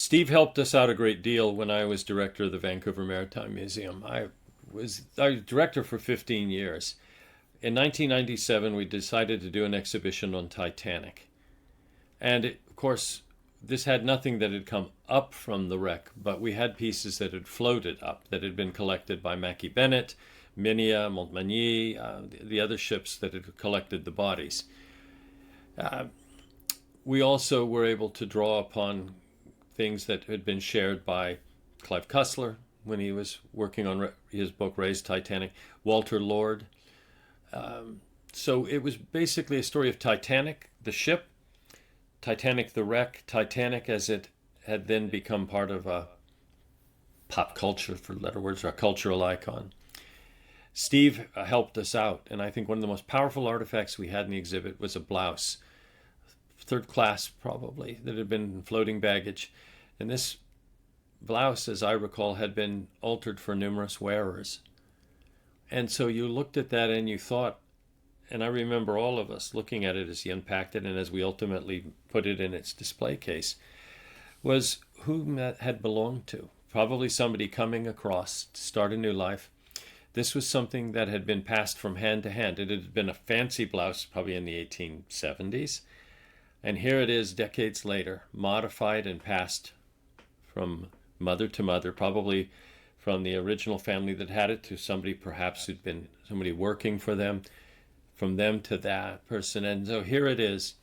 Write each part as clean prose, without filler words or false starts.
Steve helped us out a great deal when I was director of the Vancouver Maritime Museum. I was director for 15 years. In 1997, we decided to do an exhibition on Titanic. And of course, this had nothing that had come up from the wreck, but we had pieces that had floated up, that had been collected by Mackie Bennett, Minia, Montmagny, the other ships that had collected the bodies. Uh, we also were able to draw upon things that had been shared by Clive Cussler when he was working on his book Raised Titanic, Walter Lord. So it was basically a story of Titanic, the ship, Titanic, the wreck, Titanic as it had then become part of a pop culture, for better words, or a cultural icon. Steve helped us out, and I think one of the most powerful artifacts we had in the exhibit was a blouse, third class probably, that had been floating baggage. And this blouse, as I recall, had been altered for numerous wearers. And so you looked at that and you thought, and I remember all of us looking at it as he unpacked it and as we ultimately put it in its display case, was who that had belonged to. Probably somebody coming across to start a new life. This was something that had been passed from hand to hand. It had been a fancy blouse probably in the 1870s. And here it is decades later, modified and passed from mother to mother, probably from the original family that had it to somebody perhaps who'd been somebody working for them, from them to that person. And so here it is.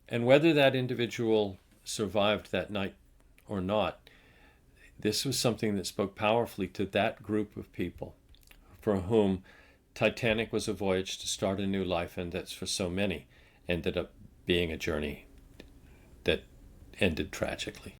And whether that individual survived that night or not, this was something that spoke powerfully to that group of people for whom Titanic was a voyage to start a new life, and that's for so many ended up being a journey that ended tragically.